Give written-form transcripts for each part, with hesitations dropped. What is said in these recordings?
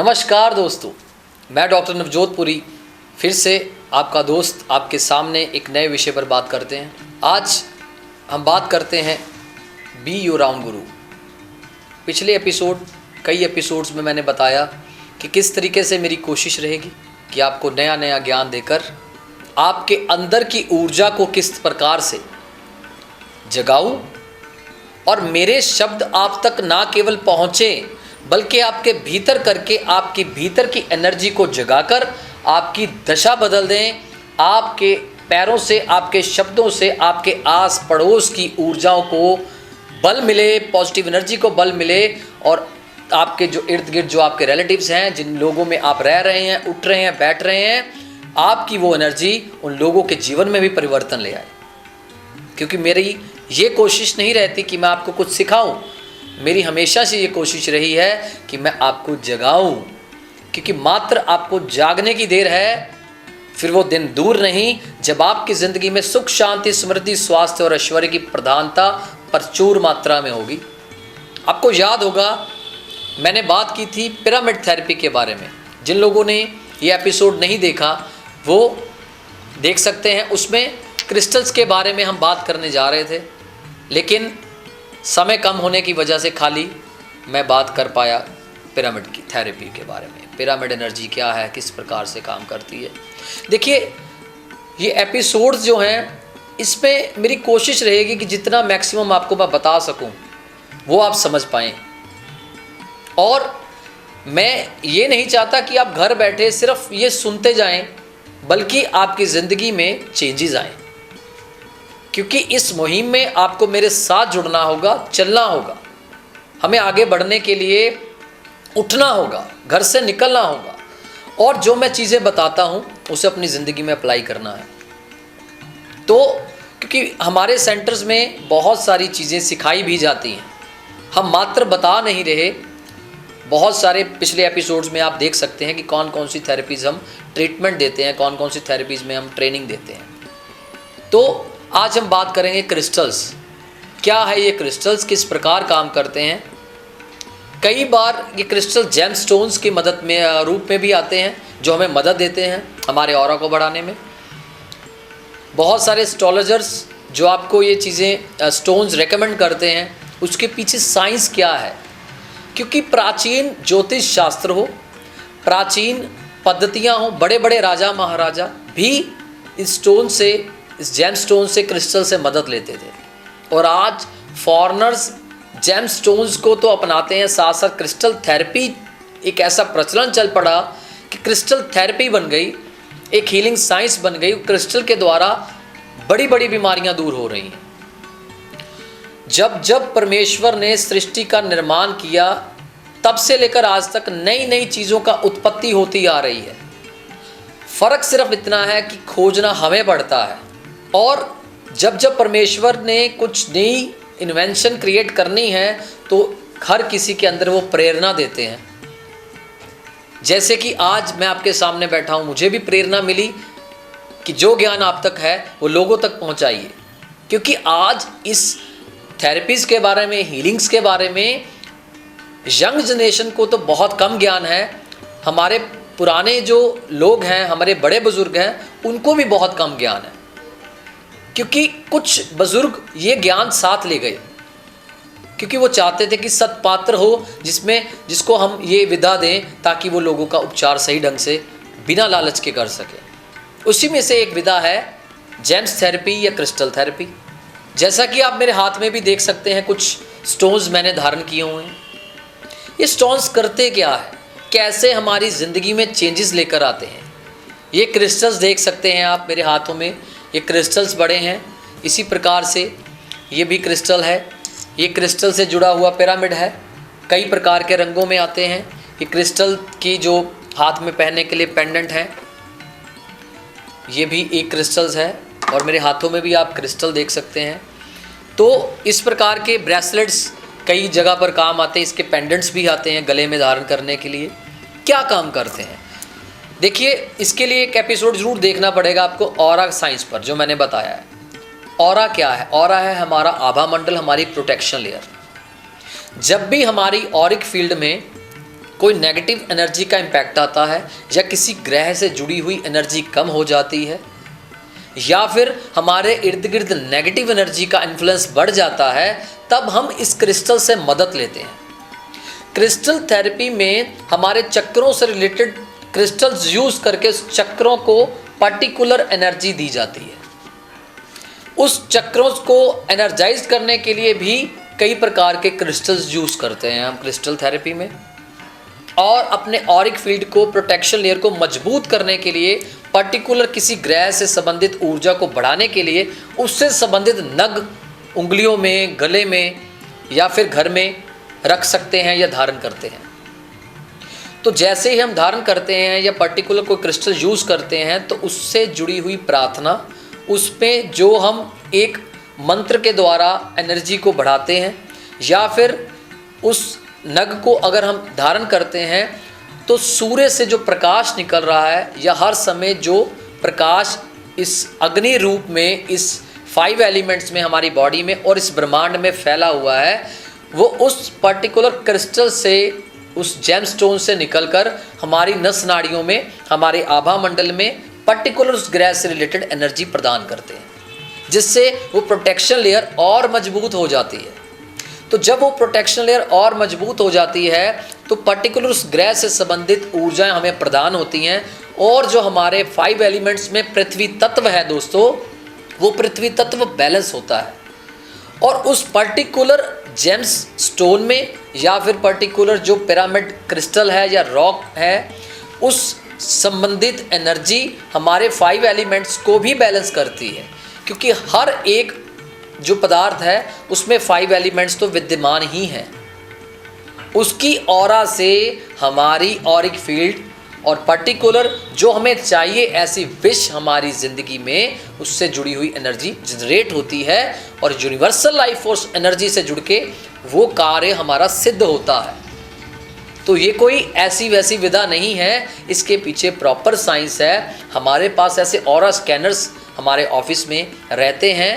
नमस्कार दोस्तों, मैं डॉक्टर नवजोतपुरी फिर से आपका दोस्त आपके सामने एक नए विषय पर बात करते हैं। आज हम बात करते हैं बी योर ओन गुरु। पिछले कई एपिसोड्स में मैंने बताया कि किस तरीके से मेरी कोशिश रहेगी कि आपको नया नया ज्ञान देकर आपके अंदर की ऊर्जा को किस प्रकार से जगाऊं और मेरे शब्द आप तक ना केवल पहुँचे बल्कि आपके भीतर करके आपकी भीतर की एनर्जी को जगाकर आपकी दशा बदल दें। आपके पैरों से, आपके शब्दों से आपके आस पड़ोस की ऊर्जाओं को बल मिले, पॉजिटिव एनर्जी को बल मिले और आपके जो इर्द गिर्द जो आपके रिलेटिव्स हैं, जिन लोगों में आप रह रहे हैं, उठ रहे हैं, बैठ रहे हैं, आपकी वो एनर्जी उन लोगों के जीवन में भी परिवर्तन ले आए। क्योंकि मेरी ये कोशिश नहीं रहती कि मैं आपको कुछ सिखाऊं, मेरी हमेशा से ये कोशिश रही है कि मैं आपको जगाऊं। क्योंकि मात्र आपको जागने की देर है, फिर वो दिन दूर नहीं जब आपकी ज़िंदगी में सुख, शांति, समृद्धि, स्वास्थ्य और ऐश्वर्य की प्रधानता प्रचुर मात्रा में होगी। आपको याद होगा मैंने बात की थी पिरामिड थेरेपी के बारे में। जिन लोगों ने ये एपिसोड नहीं देखा वो देख सकते हैं। उसमें क्रिस्टल्स के बारे में हम बात करने जा रहे थे, लेकिन समय कम होने की वजह से खाली मैं बात कर पाया पिरामिड की थेरेपी के बारे में। पिरामिड एनर्जी क्या है, किस प्रकार से काम करती है। देखिए, ये एपिसोड्स जो हैं इसमें मेरी कोशिश रहेगी कि जितना मैक्सिमम आपको मैं बता सकूं वो आप समझ पाएँ। और मैं ये नहीं चाहता कि आप घर बैठे सिर्फ ये सुनते जाएं, बल्कि आपकी ज़िंदगी में चेंजेस आएँ। क्योंकि इस मुहिम में आपको मेरे साथ जुड़ना होगा, चलना होगा। हमें आगे बढ़ने के लिए उठना होगा, घर से निकलना होगा और जो मैं चीज़ें बताता हूँ उसे अपनी ज़िंदगी में अप्लाई करना है। तो क्योंकि हमारे सेंटर्स में बहुत सारी चीज़ें सिखाई भी जाती हैं, हम मात्र बता नहीं रहे। बहुत सारे पिछले एपिसोड्स में आप देख सकते हैं कि कौन कौन सी थेरेपीज़ हम ट्रीटमेंट देते हैं, कौन कौन सी थेरेपीज़ में हम ट्रेनिंग देते हैं। तो आज हम बात करेंगे क्रिस्टल्स। क्या है ये क्रिस्टल्स, किस प्रकार काम करते हैं। कई बार ये क्रिस्टल जेम स्टोन्स की मदद में रूप में भी आते हैं, जो हमें मदद देते हैं हमारे ऑरा को बढ़ाने में। बहुत सारे एस्ट्रोलॉजर्स जो आपको ये चीज़ें स्टोन्स रेकमेंड करते हैं, उसके पीछे साइंस क्या है। क्योंकि प्राचीन ज्योतिष शास्त्र हो, प्राचीन पद्धतियाँ हो, बड़े बड़े राजा महाराजा भी इस स्टोन से, इस जेम स्टोन से, क्रिस्टल से मदद लेते थे। और आज फॉरेनर्स जेम स्टोन्स को तो अपनाते हैं, साथ साथ क्रिस्टल थेरेपी एक ऐसा प्रचलन चल पड़ा कि क्रिस्टल थेरेपी बन गई, एक हीलिंग साइंस बन गई। क्रिस्टल के द्वारा बड़ी बड़ी बीमारियां दूर हो रही हैं। जब जब परमेश्वर ने सृष्टि का निर्माण किया, तब से लेकर आज तक नई नई चीज़ों का उत्पत्ति होती आ रही है। फ़र्क सिर्फ इतना है कि खोजना हमें पड़ता है। और जब जब परमेश्वर ने कुछ नई इन्वेंशन क्रिएट करनी है तो हर किसी के अंदर वो प्रेरणा देते हैं। जैसे कि आज मैं आपके सामने बैठा हूँ, मुझे भी प्रेरणा मिली कि जो ज्ञान आप तक है वो लोगों तक पहुँचाइए। क्योंकि आज इस थेरेपीज़ के बारे में, हीलिंग्स के बारे में यंग जनरेशन को तो बहुत कम ज्ञान है। हमारे पुराने जो लोग हैं, हमारे बड़े बुज़ुर्ग हैं, उनको भी बहुत कम ज्ञान है। क्योंकि कुछ बुजुर्ग ये ज्ञान साथ ले गए, क्योंकि वो चाहते थे कि सत्पात्र हो जिसको हम ये विधा दें ताकि वो लोगों का उपचार सही ढंग से बिना लालच के कर सके। उसी में से एक विधा है जेम्स थेरेपी या क्रिस्टल थेरेपी। जैसा कि आप मेरे हाथ में भी देख सकते हैं, कुछ स्टोन्स मैंने धारण किए हुए हैं। ये स्टोन्स करते क्या है, कैसे हमारी ज़िंदगी में चेंजेस लेकर आते हैं। ये क्रिस्टल्स देख सकते हैं आप मेरे हाथों में, ये क्रिस्टल्स बड़े हैं। इसी प्रकार से ये भी क्रिस्टल है। ये क्रिस्टल से जुड़ा हुआ पिरामिड है, कई प्रकार के रंगों में आते हैं। ये क्रिस्टल की जो हाथ में पहनने के लिए पेंडेंट है, ये भी एक क्रिस्टल्स है। और मेरे हाथों में भी आप क्रिस्टल देख सकते हैं। तो इस प्रकार के ब्रेसलेट्स कई जगह पर काम आते हैं। इसके पेंडेंट्स भी आते हैं गले में धारण करने के लिए। क्या काम करते हैं देखिए, इसके लिए एक एपिसोड ज़रूर देखना पड़ेगा आपको ऑरा साइंस पर, जो मैंने बताया है। ऑरा क्या है? ऑरा है हमारा आभा मंडल, हमारी प्रोटेक्शन लेयर। जब भी हमारी ऑरिक फील्ड में कोई नेगेटिव एनर्जी का इम्पैक्ट आता है, या किसी ग्रह से जुड़ी हुई एनर्जी कम हो जाती है, या फिर हमारे इर्द गिर्द नेगेटिव एनर्जी का इन्फ्लुएंस बढ़ जाता है, तब हम इस क्रिस्टल से मदद लेते हैं। क्रिस्टल थेरेपी में हमारे चक्रों से रिलेटेड क्रिस्टल्स यूज़ करके उस चक्रों को पर्टिकुलर एनर्जी दी जाती है। उस चक्रों को एनर्जाइज करने के लिए भी कई प्रकार के क्रिस्टल्स यूज़ करते हैं हम क्रिस्टल थेरेपी में। और अपने ऑरिक फील्ड को, प्रोटेक्शन लेयर को मजबूत करने के लिए, पर्टिकुलर किसी ग्रह से संबंधित ऊर्जा को बढ़ाने के लिए उससे संबंधित नग उंगलियों में, गले में या फिर घर में रख सकते हैं या धारण करते हैं। तो जैसे ही हम धारण करते हैं या पर्टिकुलर कोई क्रिस्टल यूज़ करते हैं, तो उससे जुड़ी हुई प्रार्थना, उस पर जो हम एक मंत्र के द्वारा एनर्जी को बढ़ाते हैं, या फिर उस नग को अगर हम धारण करते हैं तो सूर्य से जो प्रकाश निकल रहा है, या हर समय जो प्रकाश इस अग्नि रूप में, इस 5 एलिमेंट्स में, हमारी बॉडी में और इस ब्रह्मांड में फैला हुआ है, वो उस पर्टिकुलर क्रिस्टल से, उस जेमस्टोन से निकलकर हमारी नस नाड़ियों में, हमारे आभा मंडल में पर्टिकुलर उस ग्रह से रिलेटेड एनर्जी प्रदान करते हैं, जिससे वो प्रोटेक्शन लेयर और मजबूत हो जाती है। तो जब वो प्रोटेक्शन लेयर और मजबूत हो जाती है, तो पर्टिकुलर उस ग्रह से संबंधित ऊर्जाएं हमें प्रदान होती हैं, और जो हमारे 5 एलिमेंट्स में पृथ्वी तत्व है दोस्तों, वो पृथ्वी तत्व बैलेंस होता है। और उस पर्टिकुलर जेम्स स्टोन में, या फिर पर्टिकुलर जो पिरामिड क्रिस्टल है या रॉक है, उस संबंधित एनर्जी हमारे 5 एलिमेंट्स को भी बैलेंस करती है, क्योंकि हर एक जो पदार्थ है उसमें 5 एलिमेंट्स तो विद्यमान ही हैं। उसकी ऑरा से हमारी ऑरिक फील्ड और पर्टिकुलर जो हमें चाहिए ऐसी विश हमारी ज़िंदगी में, उससे जुड़ी हुई एनर्जी जनरेट होती है, और यूनिवर्सल लाइफ फोर्स एनर्जी से जुड़ के वो कार्य हमारा सिद्ध होता है। तो ये कोई ऐसी वैसी विधा नहीं है, इसके पीछे प्रॉपर साइंस है। हमारे पास ऐसे ऑरा स्कैनर्स हमारे ऑफिस में रहते हैं।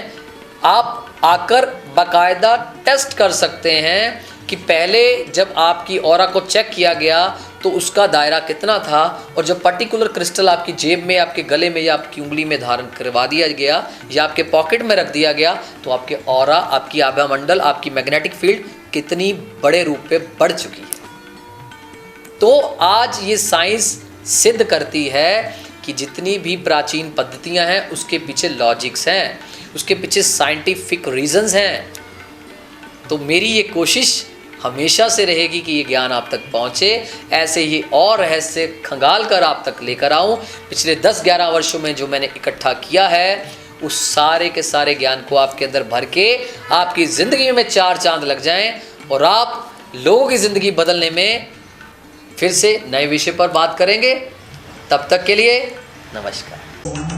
आप आकर बाकायदा टेस्ट कर सकते हैं कि पहले जब आपकी ऑरा को चेक किया गया तो उसका दायरा कितना था, और जब पर्टिकुलर क्रिस्टल आपकी जेब में, आपके गले में या आपकी उंगली में धारण करवा दिया गया या आपके पॉकेट में रख दिया गया, तो आपके ऑरा, आपकी आभा मंडल, आपकी मैग्नेटिक फील्ड कितनी बड़े रूप पे बढ़ चुकी है। तो आज ये साइंस सिद्ध करती है कि जितनी भी प्राचीन पद्धतियां हैं उसके पीछे लॉजिक्स हैं, उसके पीछे साइंटिफिक रीजंस हैं। तो मेरी ये कोशिश हमेशा से रहेगी कि ये ज्ञान आप तक पहुँचे, ऐसे ही और रहस्य खंगाल कर आप तक लेकर आऊँ। पिछले 10-11 वर्षों में जो मैंने इकट्ठा किया है, उस सारे के सारे ज्ञान को आपके अंदर भर के आपकी ज़िंदगी में 4 चांद लग जाएं, और आप लोगों की ज़िंदगी बदलने में फिर से नए विषय पर बात करेंगे। तब तक के लिए नमस्कार।